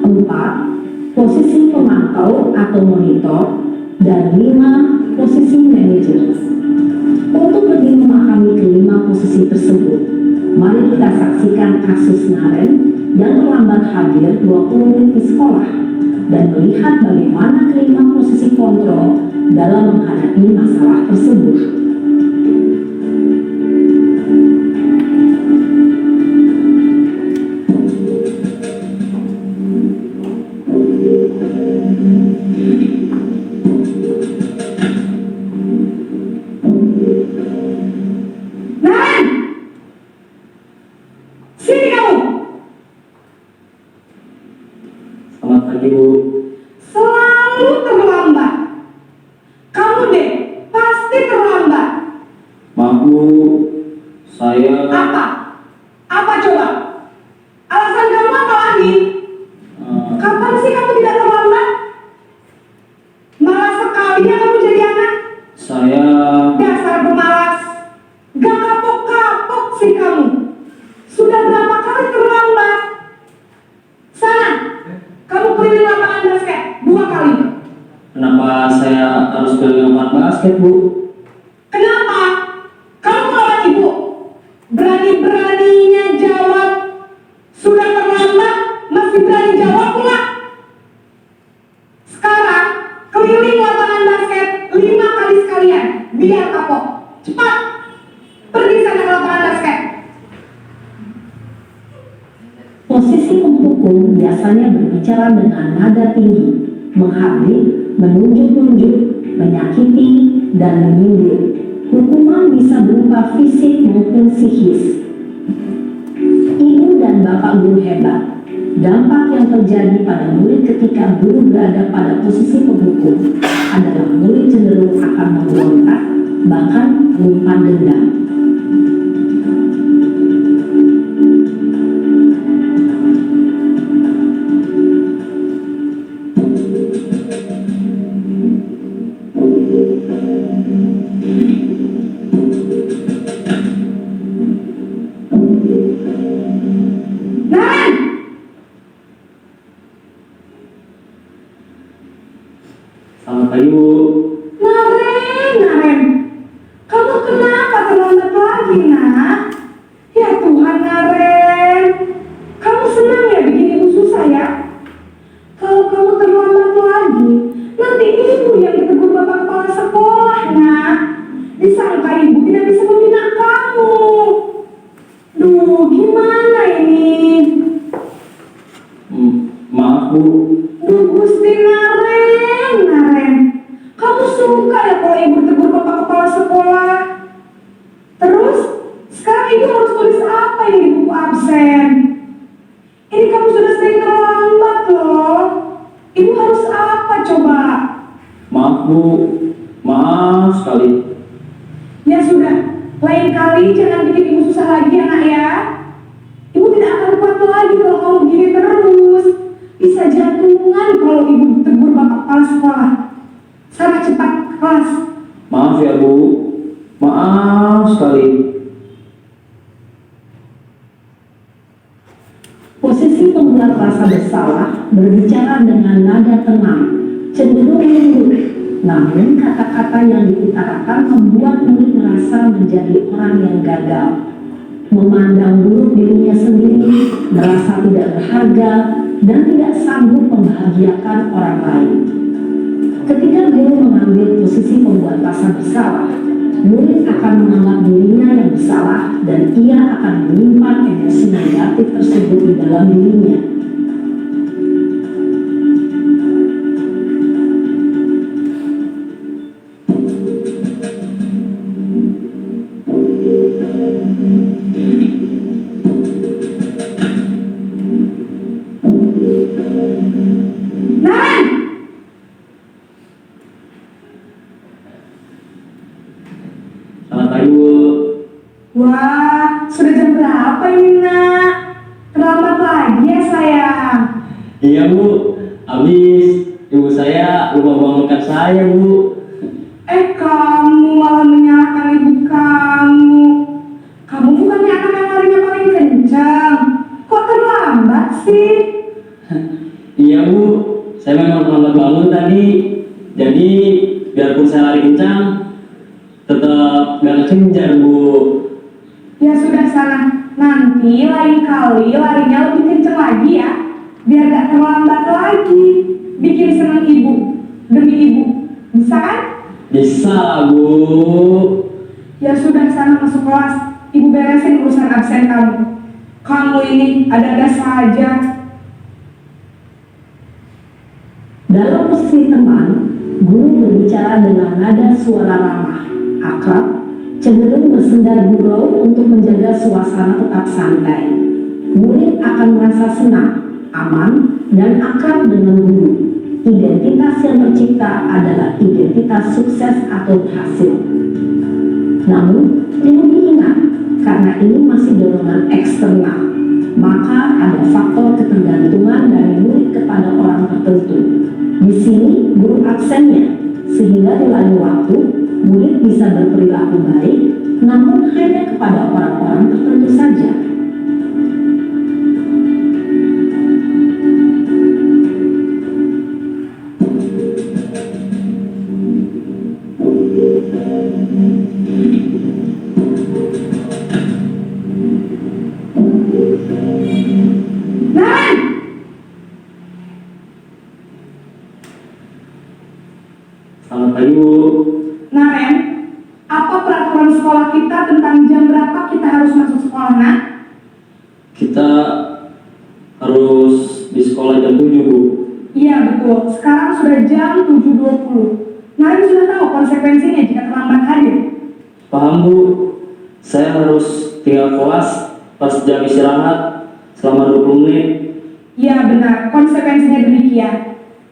4. Posisi pemantau atau monitor, dan 5. Posisi manajer. Untuk lebih memahami kelima posisi tersebut, mari kita saksikan kasus Naren yang terlambat hadir 20 menit di sekolah dan melihat bagaimana kelima posisi kontrol dalam menghadapi masalah tersebut.
Naren, sini kamu.
Selamat pagi, Bu.
Selalu terlambat. Kamu deh, pasti terlambat.
Maaf, Bu. Saya...
Apa? Apa coba? Alasan kamu apa lagi? Kapan sih kamu tidak terlambat? Malas sekali ya kamu jadi anak.
Saya...
Dasar pemalas. Gak kapok-kapok sih kamu. Sudah berapa kali terlambat? Sana, kamu keliling lapangan basket 2 kali.
Kenapa saya harus keliling lapangan basket, Bu?
Kenapa? Kamu lawan ibu. Berani-beraninya jawab. Sudah terlambat, masih berani jawab pula. Sekarang, keliling lapangan basket 5 kali sekalian. Biar kapok. Cepat. Pergi sana ke lapangan basket.
Posisi penghukum biasanya berbicara dengan nada tinggi, menghardik, menunjuk-nunjuk, menyakiti, dan menyindir. Hukuman bisa berupa fisik maupun psikis. Ibu dan Bapak guru hebat, dampak yang terjadi pada murid ketika guru berada pada posisi penghukum adalah murid cenderung akan memberontak, bahkan menyimpan dendam.
Naren!
Selamat pagi, Bu.
Naren. Kamu kenapa terlambat lagi, nak? Ya Tuhan, Naren. Kamu ini di buku absen? Ini kamu sudah sering terlambat loh. Ibu harus apa coba?
Maaf Bu, maaf sekali.
Ya sudah, lain kali jangan bikin ibu susah lagi ya nak ya. Ibu tidak akan kuat lagi kalau kamu begini terus. Bisa jantungan kalau ibu tegur bapak kepala sekolah. Sana cepat ke kelas.
Maaf ya Bu, maaf sekali.
Posisi pembuat rasa bersalah berbicara dengan nada tenang, cenderung lembut. Namun kata-kata yang diutarakan membuat murid merasa menjadi orang yang gagal, memandang buruk dirinya sendiri, merasa tidak berharga, dan tidak sanggup membahagiakan orang lain. Ketika guru mengambil posisi pembuat rasa bersalah, murid akan menganggap dirinya yang bersalah dan ia akan menyimpan emosi negatif tersebut di dalam dirinya.
Nan!
Selamat pagi Bu.
Wah, sudah jam berapa ini nak? Terlambat lagi ya sayang.
Iya Bu, habis ibu saya lupa bangunkan saya Bu.
Kamu malah menyalahkan ibu kamu. Kamu bukannya anak yang larinya paling kencang. Kok terlambat sih?
Iya Bu, saya memang terlambat bangun tadi. Jadi biarpun saya lari kencang, tetap gak kejar Bu.
Ya sudah sana. Nanti lain kali larinya lebih kencang lagi ya. Biar gak terlambat lagi. Bikin senang ibu. Demi ibu. Bisa kan?
Bisa Bu.
Ya sudah sana masuk kelas. Ibu beresin urusan absen kamu. Kamu ini ada-ada saja.
Dalam posisi teman, guru berbicara dengan nada suara ramah, akrab, cenderung bersenda gurau untuk menjaga suasana tetap santai. Murid akan merasa senang, aman, dan akrab dengan guru. Identitas yang tercipta adalah identitas sukses atau berhasil. Namun, perlu diingat, karena ini masih dorongan eksternal, maka ada faktor ketergantungan dari murid kepada orang tertentu. Di sini guru aksennya, sehingga di lain waktu murid bisa berperilaku baik, namun hanya kepada orang-orang tertentu saja.
Nan!
Selamat pagi Bu.
Naren, apa peraturan sekolah kita tentang jam berapa kita harus masuk sekolah, nak?
Kita harus di sekolah jam 7 Bu.
Iya betul, sekarang sudah jam 7.20. Naren sudah tahu konsekuensinya jika terlambat hadir.
Paham Bu, saya harus tinggal kelas pas jam istirahat selama 20 menit.
Iya benar, konsekuensinya demikian.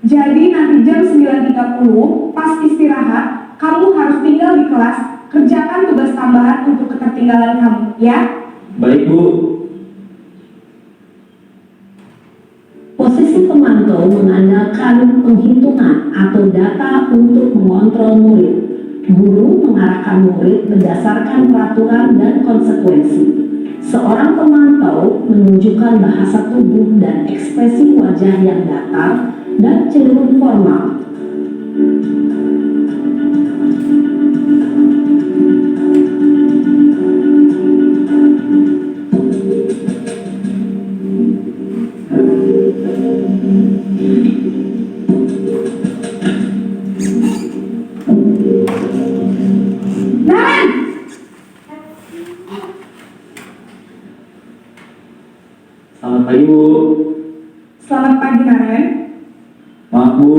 Jadi nanti jam 9.30 pas istirahat, kamu harus tinggal di kelas, kerjakan tugas tambahan untuk ketertinggalan kamu, ya?
Baik Bu.
Posisi pemantau mengandalkan penghitungan atau data untuk mengontrol murid. Guru mengarahkan murid berdasarkan peraturan dan konsekuensi. Seorang pemantau menunjukkan bahasa tubuh dan ekspresi wajah yang datar dan cenderung formal.
Nan!
Selamat pagi Bu.
Selamat pagi, Naren.
Maaf Bu,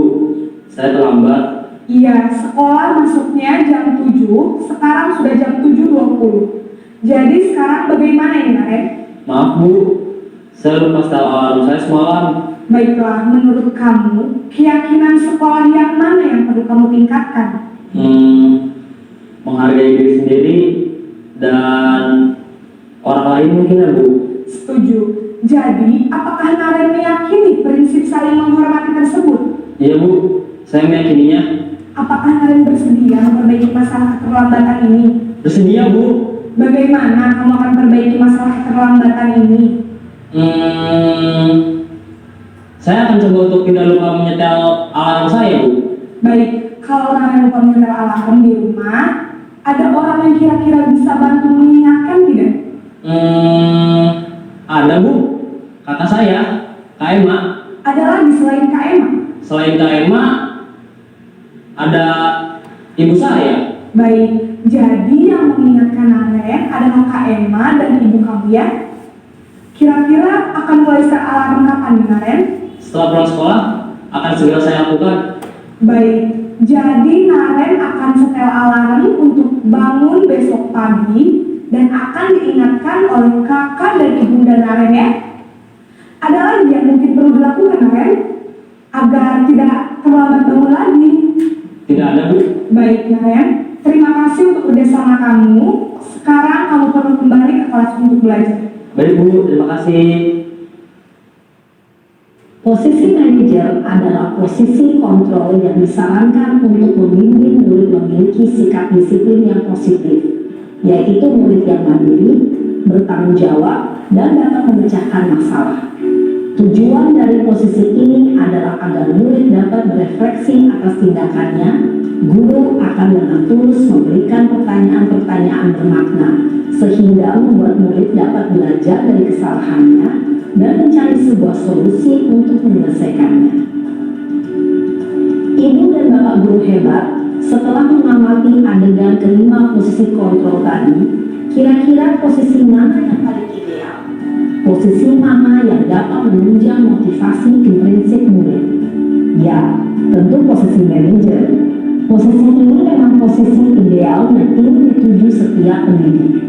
saya terlambat.
Iya, sekolah masuknya jam 7, sekarang sudah jam 7.20. Jadi sekarang bagaimana ini, Naren?
Maaf Bu, saya lupa setel alarm saya semalam.
Baiklah, menurut kamu, keyakinan sekolah yang mana yang perlu kamu tingkatkan?
Menghargai diri sendiri dan orang lain mungkin ya Bu.
Setuju. Jadi, apakah Naren meyakini prinsip saling menghormati tersebut?
Iya Bu, saya meyakininya.
Apakah Naren bersedia memperbaiki masalah keterlambatan ini?
Bersedia Bu.
Bagaimana kamu akan perbaiki masalah keterlambatan ini?
Saya akan coba untuk tidak lupa menyetel alarm saya Bu.
Baik, kalau Naren lupa menyetel alarm di rumah, ada orang yang kira-kira bisa bantu mengingatkan tidak?
Ada Bu, kakak saya, Kak Emma.
Ada lagi selain Kak Emma?
Selain Kak Emma, ada ibu saya.
Baik, jadi yang mengingatkan Naren adalah Kak Emma dan ibu kamu ya? Kira-kira akan mulai set alarm kapan nih Naren?
Setelah pulang sekolah, akan segera saya lakukan.
Baik, jadi Naren akan setel alarm untuk bangun besok pagi dan akan diingatkan oleh kakak dan ibunda Naren ya? Ada lagi yang mungkin perlu dilakukan Naren? Agar tidak terlambat bangun lagi.
Tidak ada Bu.
Baik Naren, terima kasih untuk kerjasama kamu. Sekarang kamu perlu kembali ke kelas untuk belajar.
Baik Bu, terima kasih.
Posisi manajer adalah posisi kontrol yang disarankan untuk membimbing murid memiliki sikap disiplin yang positif, yaitu murid yang mandiri, bertanggung jawab, dan dapat memecahkan masalah. Tujuan dari posisi ini adalah agar murid dapat berefleksi atas tindakannya. Guru akan dengan tulus memberikan pertanyaan-pertanyaan bermakna, sehingga membuat murid dapat belajar dari kesalahannya dan mencari sebuah solusi untuk menyelesaikannya. Ibu dan Bapak guru hebat, setelah mengamati adegan kelima posisi kontrol tadi, kira-kira posisi mana yang paling ideal? Posisi mana yang dapat menunjang motivasi intrinsik murid? Ya, tentu posisi manajer. Posisi ini memang posisi ideal yang ingin dituju setiap pendidik.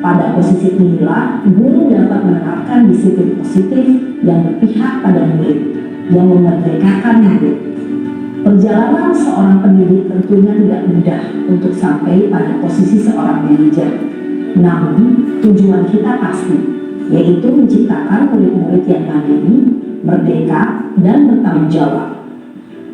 Pada posisi inilah, guru dapat menerapkan disiplin positif yang berpihak pada murid, yang memerdekakan murid. Perjalanan seorang pendidik tentunya tidak mudah untuk sampai pada posisi seorang manajer. Namun, tujuan kita pasti, yaitu menciptakan murid-murid yang mandiri, merdeka, dan bertanggung jawab.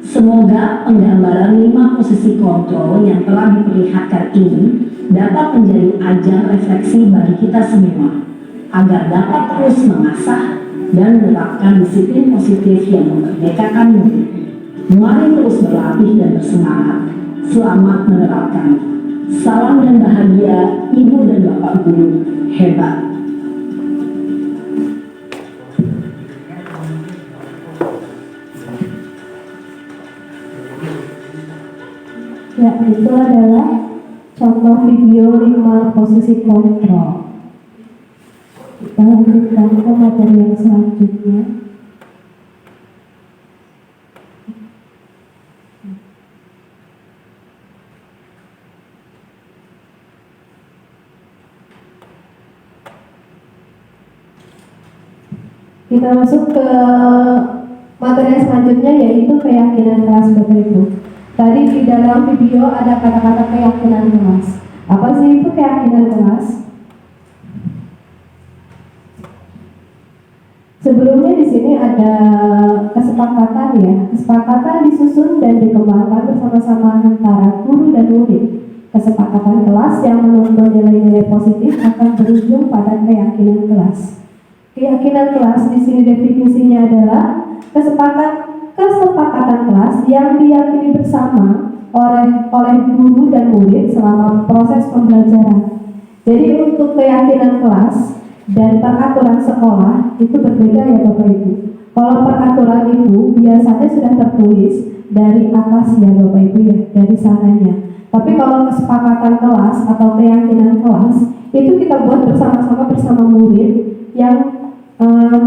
Semoga penggambaran 5 posisi kontrol yang telah diperlihatkan ini dapat menjadi ajang refleksi bagi kita semua, agar dapat terus mengasah dan menerapkan disiplin positif yang memerdekakan murid. Mari terus berlatih dan bersemangat. Selamat menerapkan. Salam dan bahagia Ibu dan Bapak guru hebat.
Ya, itu adalah contoh video 5 posisi kontrol. Kita lanjutkan ke materi yang selanjutnya. Kita masuk ke materi yang selanjutnya, yaitu keyakinan kelas Bapak Ibu. Tadi di dalam video ada kata-kata keyakinan kelas. Apa sih itu keyakinan kelas? Sebelumnya di sini ada kesepakatan ya. Kesepakatan disusun dan dikembangkan bersama-sama antara guru dan murid. Kesepakatan kelas yang menuntun nilai-nilai positif akan berujung pada keyakinan kelas. Keyakinan kelas di sini definisinya adalah kesepakatan kelas yang diyakini bersama oleh guru dan murid selama proses pembelajaran. Jadi untuk keyakinan kelas dan peraturan sekolah itu berbeda ya Bapak Ibu. Kalau peraturan itu biasanya sudah tertulis dari atas ya Bapak Ibu ya, dari sananya. Tapi kalau kesepakatan kelas atau keyakinan kelas itu kita buat bersama-sama bersama murid yang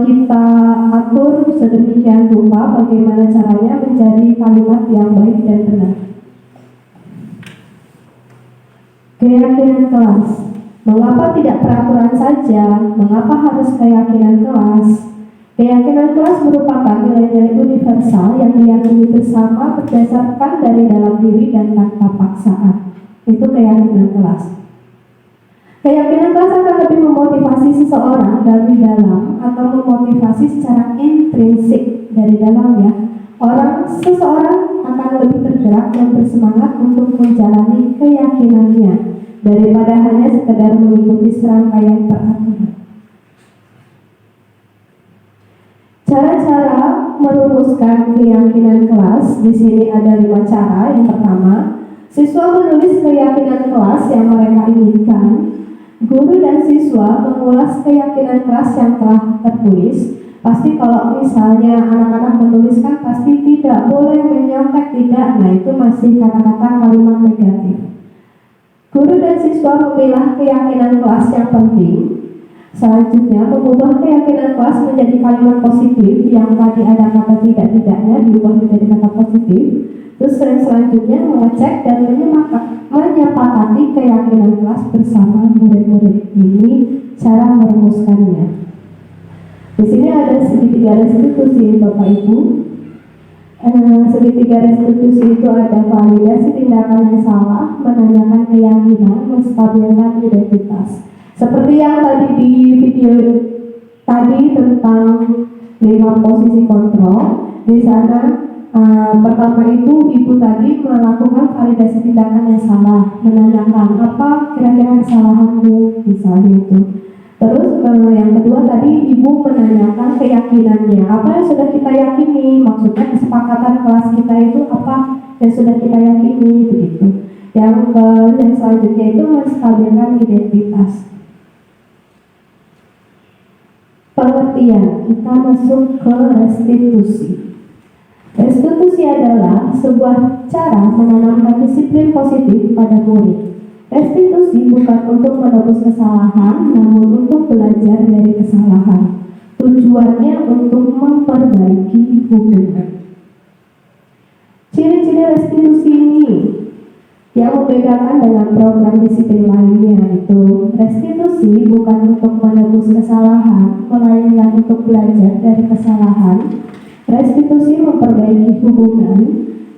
kita atur sedemikian rupa bagaimana caranya menjadi kalimat yang baik dan benar. Keyakinan kelas. Mengapa tidak peraturan saja? Mengapa harus keyakinan kelas? Keyakinan kelas merupakan nilai-nilai universal yang diyakini bersama berdasarkan dari dalam diri dan tanpa paksaan. Itu keyakinan kelas. Keyakinan kelas akan lebih memotivasi seseorang dari dalam atau memotivasi secara intrinsik dari dalam ya. Seseorang akan lebih tergerak dan bersemangat untuk menjalani keyakinannya daripada hanya sekedar mengikuti serangkaian peraturan. Cara-cara merumuskan keyakinan kelas di sini ada 5 cara. Yang pertama, siswa menulis keyakinan kelas yang mereka inginkan. Guru dan siswa mengulas keyakinan kelas yang telah tertulis. Pasti kalau misalnya anak-anak menuliskan pasti tidak boleh menyontek, tidak. Nah, itu masih kata-kata kalimat negatif. Guru dan siswa memilah keyakinan kelas yang penting. Selanjutnya, mengubah keyakinan kelas menjadi kalimat positif. Yang tadi ada kata tidak-tidaknya diubah menjadi kata positif. Terus selanjutnya mengecek dan menyepakati keyakinan kelas bersama murid-murid. Ini cara merumuskannya. Di sini ada segitiga restitusi, Bapak Ibu. Segitiga restitusi itu ada validasi tindakan yang salah, menanyakan keyakinan, menstabilkan identitas. Seperti yang tadi di video tadi tentang 5 posisi kontrol, di sana pertama itu ibu tadi melakukan validasi tindakan yang salah, menanyakan apa kira-kira kesalahanmu, misalnya itu. Terus yang kedua tadi ibu menanyakan keyakinannya, apa yang sudah kita yakini, maksudnya kesepakatan kelas kita itu apa yang sudah kita yakini, begitu. Yang selanjutnya itu menstabilkan identitas. Pengertian, kita masuk ke restitusi. Restitusi adalah sebuah cara menanamkan disiplin positif pada murid. Restitusi bukan untuk menebus kesalahan, namun untuk belajar dari kesalahan. Tujuannya untuk memperbaiki hubungan. Ciri-ciri restitusi ini yang membedakan dengan program disiplin lainnya itu restitusi bukan untuk menebus kesalahan, melainkan untuk belajar dari kesalahan. Restitusi memperbaiki hubungan.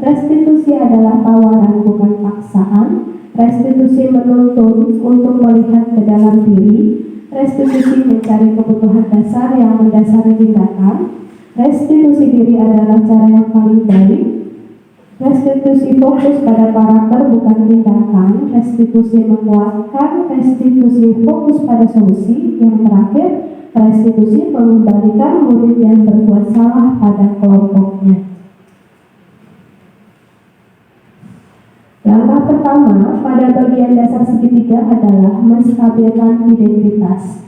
Restitusi adalah tawaran bukan paksaan. Restitusi menuntun untuk melihat ke dalam diri. Restitusi mencari kebutuhan dasar yang mendasari tindakan. Restitusi diri adalah cara yang paling baik. Restitusi fokus pada karakter bukan tindakan. Restitusi menguatkan. Restitusi fokus pada solusi. Yang terakhir, restitusi mengembalikan murid yang berbuat salah pada kelompoknya. Langkah pertama pada bagian dasar segitiga adalah menstabilkan identitas.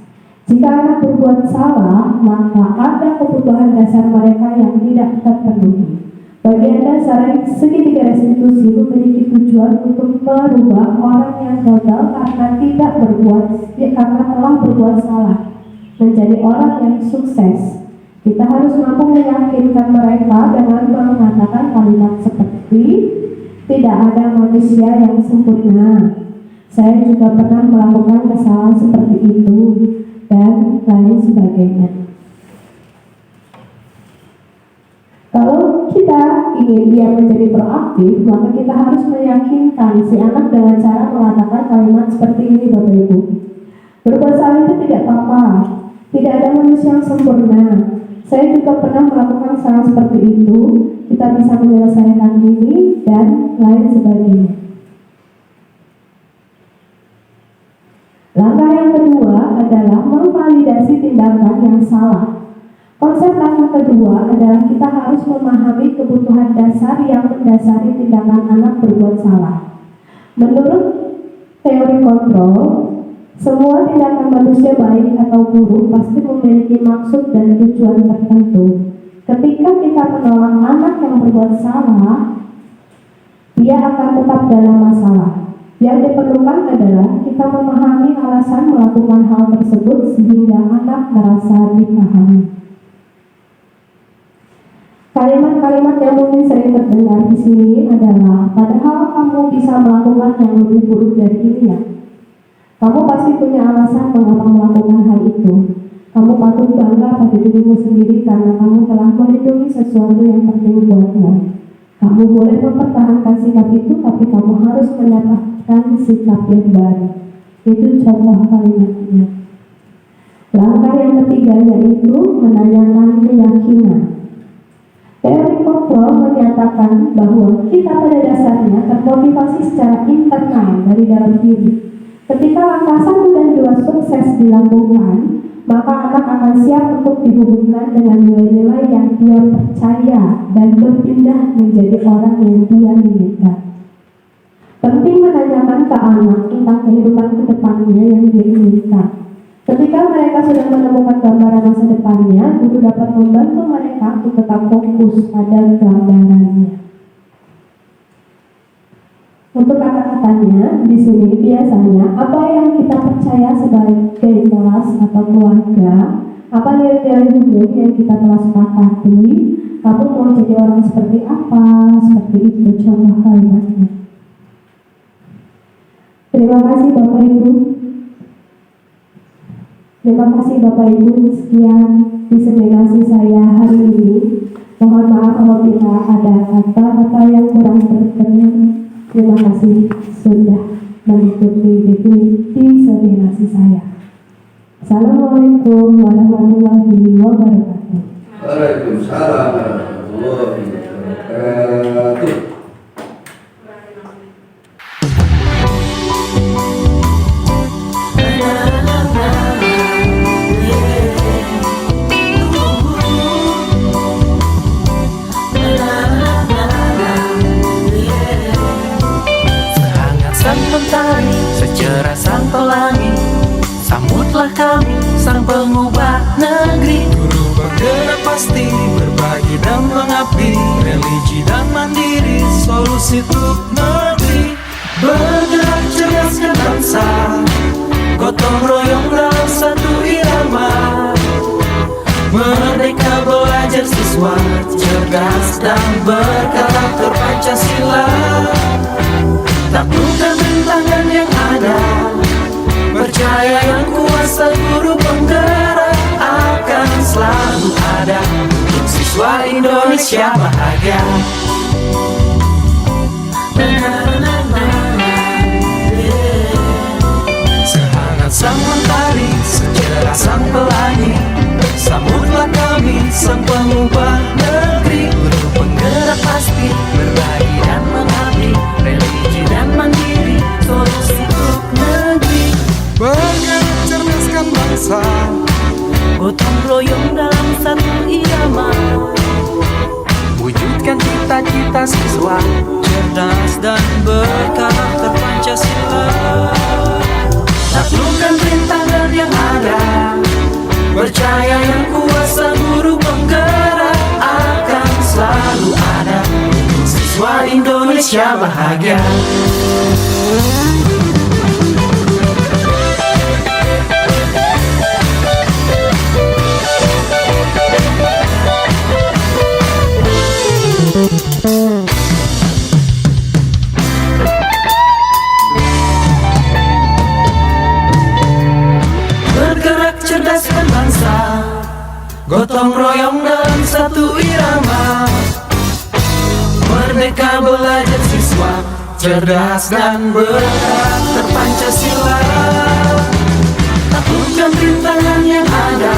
Jika anak berbuat salah, maka ada kebutuhan dasar mereka yang tidak terpenuhi. Bagian dasar segitiga restitusi memiliki tujuan untuk merubah orang yang gagal karena telah berbuat salah menjadi orang yang sukses. Kita harus mampu meyakinkan mereka dengan mengatakan kalimat seperti tidak ada manusia yang sempurna. Saya juga pernah melakukan kesalahan seperti itu dan lain sebagainya. Kalau kita ingin dia menjadi proaktif, maka kita harus meyakinkan si anak dengan cara mengatakan kalimat seperti ini, Bapak Ibu. Berbuat salah itu tidak apa-apa. Tidak ada manusia yang sempurna. Saya juga pernah melakukan kesalahan seperti itu. Kita bisa menyelesaikan ini dan lain sebagainya. Langkah yang kedua adalah memvalidasi tindakan yang salah. Konsep langkah kedua adalah kita harus memahami kebutuhan dasar yang mendasari tindakan anak berbuat salah. Menurut teori kontrol, semua tindakan manusia baik atau buruk pasti memiliki maksud dan tujuan tertentu. Ketika kita menolak anak yang berbuat salah, dia akan tetap dalam masalah. Yang diperlukan adalah kita memahami alasan melakukan hal tersebut sehingga anak merasa dipahami. Kalimat-kalimat yang mungkin sering terdengar di sini adalah, padahal kamu bisa melakukan yang lebih buruk dari ini ya. Kamu pasti punya alasan mengapa melakukan hal itu. Kamu patut bangga pada dirimu sendiri karena kamu telah melindungi sesuatu yang penting buatmu. Kamu boleh mempertahankan sikap itu, tapi kamu harus mendapatkan sikap yang baru. Itu contoh kalimatnya. Langkah yang ketiga yaitu menanyakan keyakinan. Teori kontrol menyatakan bahwa kita pada dasarnya termotivasi secara internal dari dalam diri. Ketika langkah 1 dan 2 sukses dilakukan, maka anak akan siap untuk dihubungkan dengan nilai-nilai yang dia percaya dan berpindah menjadi orang yang dia inginkan. Penting menanyakan ke anak tentang kehidupan kedepannya yang dia inginkan. Ketika mereka sudah menemukan gambaran masa depannya, guru dapat membantu mereka untuk tetap fokus pada gambarannya. Untuk kata-katanya, di sini biasanya apa yang kita percaya sebagai kelas atau keluarga, apa nilai-nilai hidup yang kita telah sepakati, kamu mau jadi orang seperti apa, seperti itu contoh kalimatnya. Terima kasih Bapak Ibu. Terima kasih Bapak Ibu, sekian diseminasi saya hari ini. Mohon maaf apabila ada kata-kata yang kurang berkenan. Terima kasih sudah mengikuti diseminasi saya. Assalamualaikum warahmatullahi wabarakatuh.
Waalaikumsalam warahmatullahi wabarakatuh.
Sang mentari, secerah sang pelangi, sambutlah kami, sang pengubah negeri.
Guru bergerak pasti, berbagi dan mengabdi, religi dan mandiri, solusi untuk negeri.
Bergerak cerdaskan bangsa, gotong royong dalam satu irama. Merdeka belajar siswa, cerdas dan berkarakter Pancasila. Taklukkan rintangan yang ada, percaya yang kuasa guru penggerak akan selalu ada untuk siswa Indonesia bahagia.
Sehangat sang mentari, secerah sang pelangi, sambutlah kami, sang pengubah negeri.
Guru penggerak pasti, berbagi dan mengabdi, religi dan mandiri, solusi untuk negeri.
Bergerak cerdaskan bangsa,
Gotong royong dalam satu irama.
wujudkan cita-cita siswa, cerdas dan berkarakter Pancasila.
Taklukkan rintangan yang ada, percaya yang kuasa guru penggerak akan selalu ada untuk siswa Indonesia bahagia. Bergerak cerdaskan bangsa, gotong royong dalam satu irama. Merdeka belajar siswa, cerdas dan berkarakter Pancasila. Taklukkan rintangan yang ada,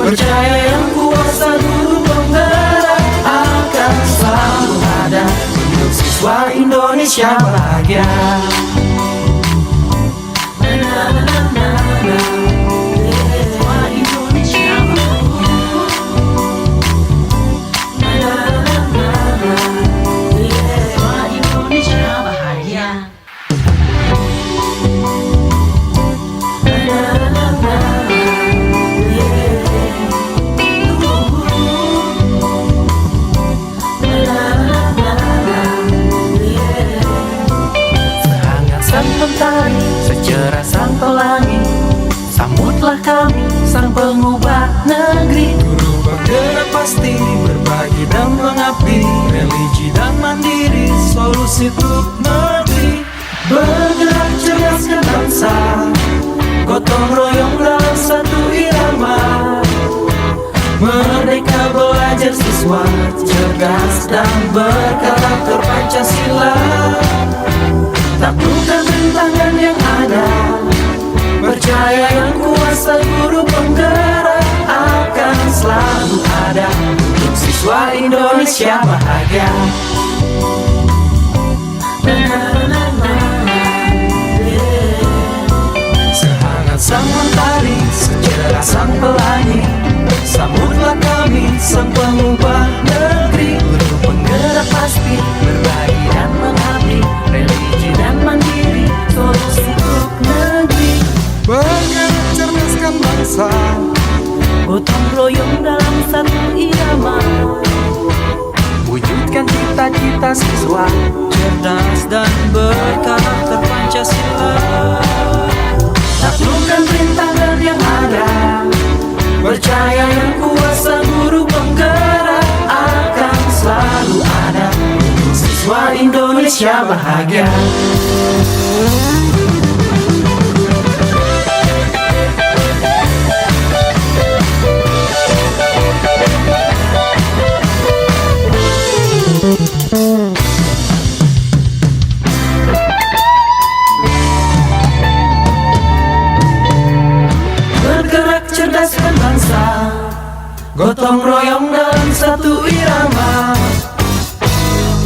percaya yang kuasa guru penggerak akan selalu ada untuk siswa Indonesia bahagia. Mentari, secerah sang pelangi, sambutlah kami, sang pengubah negeri.
Guru bergerak pasti, berbagi dan mengabdi, religi dan mandiri, solusi untuk negeri.
Bergerak cerdaskan bangsa,
bangsa, gotong royong dalam satu irama. Merdeka belajar siswa, cerdas dan berkarakter Pancasila. Taklukkan rintangan yang ada, percaya yang kuasa guru penggerak akan selalu ada untuk siswa Indonesia bahagia. Sehangat sang mentari, secerah sang pelangi, sambutlah kami sang pengubah negeri.
Guru penggerak pasti berbagi dan mengabdi, religi dan mandiri, solusi untuk negeri.
Bergerak cerdaskan bangsa,
Gotong royong dalam satu irama,
wujudkan cita-cita siswa, cerdas dan berkarakter Pancasila.
taklukkan rintangan yang ada,
Percaya yang kuasa guru penggerak
akan selalu ada untuk
siswa Indonesia bahagia.
bergerak cerdaskan bangsa,
Gotong royong dalam satu irama.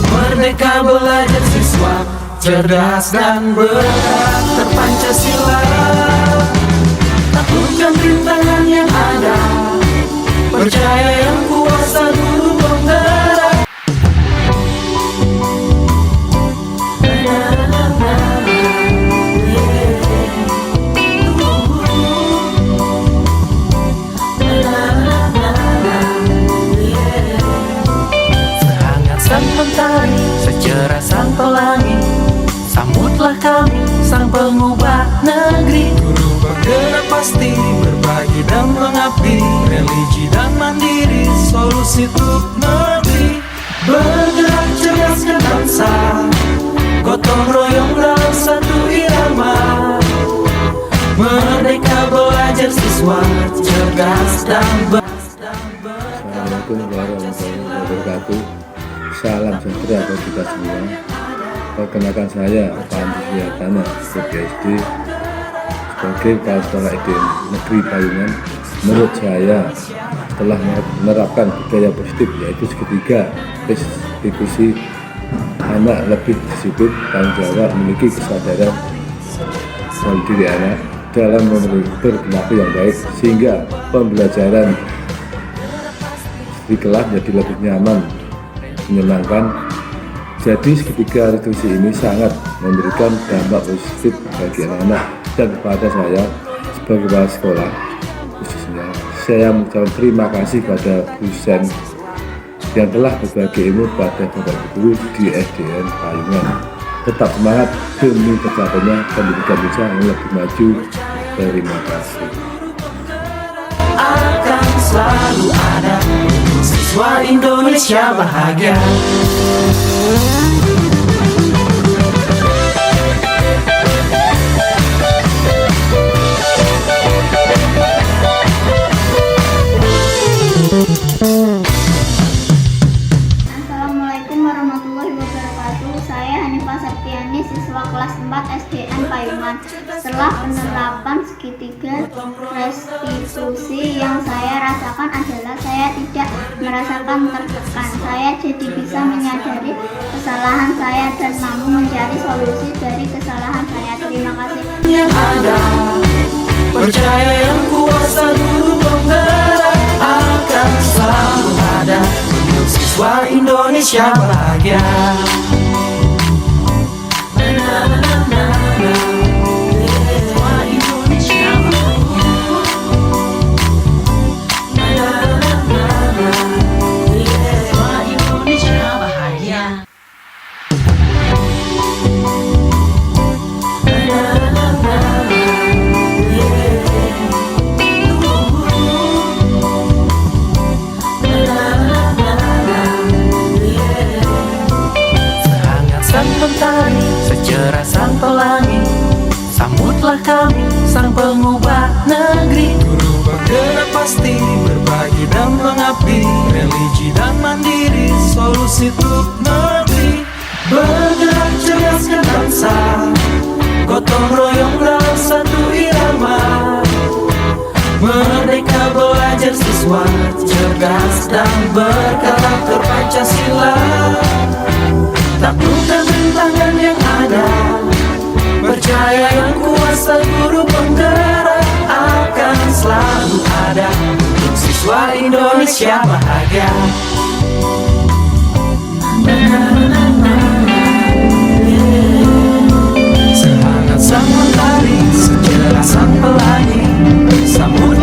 Merdeka belajar siswa, cerdas dan berkarakter Pancasila.
taklukkan rintangan yang ada,
Percaya yang kuasa guru penggerak
sehangat sang mentari, secerah sang pelangi, sambutlah kami sang pengubah negeri.
Guru bergerak pasti berbagi dan mengabdi, religi dan mandiri, solusi untuk negeri.
Bergerak cerdaskan bangsa,
Gotong royong dalam satu irama.
merdeka belajar siswa, cerdas dan
Assalamualaikum warahmatullahi wabarakatuh. Salam sejahtera bagi kita semua. Perkenalkan saya Pak Andriatana PGSD sebagai Kepala Sekolah SD Negeri Payungan. Menurut saya telah menerapkan budaya positif, yaitu segitiga restitusi anak lebih disiplin, tanggung jawab, memiliki kesadaran dalam diri anak dalam memenuhi perilaku yang baik, sehingga pembelajaran di kelas jadi lebih nyaman, menyenangkan. Jadi segitiga restitusi ini sangat memberikan dampak positif bagi anak-anak dan kepada saya sebagai kepala sekolah. Khususnya saya mengucapkan terima kasih pada Bu Sen yang telah berbagi ilmu pada Bapak Guru di SDN Payungan. Tetap semangat demi tercapainya pendidikan Indonesia yang lebih maju. Terima kasih.
akan selalu ada untuk siswa Indonesia bahagia.
Assalamualaikum warahmatullahi wabarakatuh. Saya Hanifah Septiani, siswa kelas 4 SDN Payungan. Setelah penerapan segitiga restitusi, yang saya rasakan adalah saya tidak merasakan tertekan. Saya jadi bisa menyadari kesalahan saya dan mampu mencari solusi dari kesalahan saya. Terima kasih.
Yang ada,
Percaya yang kuasa guru penggerak
akan selalu ada untuk
siswa Indonesia bahagia. solusi untuk negeri. Bergerak cerdaskan bangsa, gotong royong dalam satu irama. Merdeka belajar siswa, cerdas dan berkarakter Pancasila. Taklukkan rintangan yang ada, percaya yang kuasa guru penggerak akan selalu ada untuk siswa Indonesia bahagia. Sehangat sang mentari, secerah sang pelangi, samudra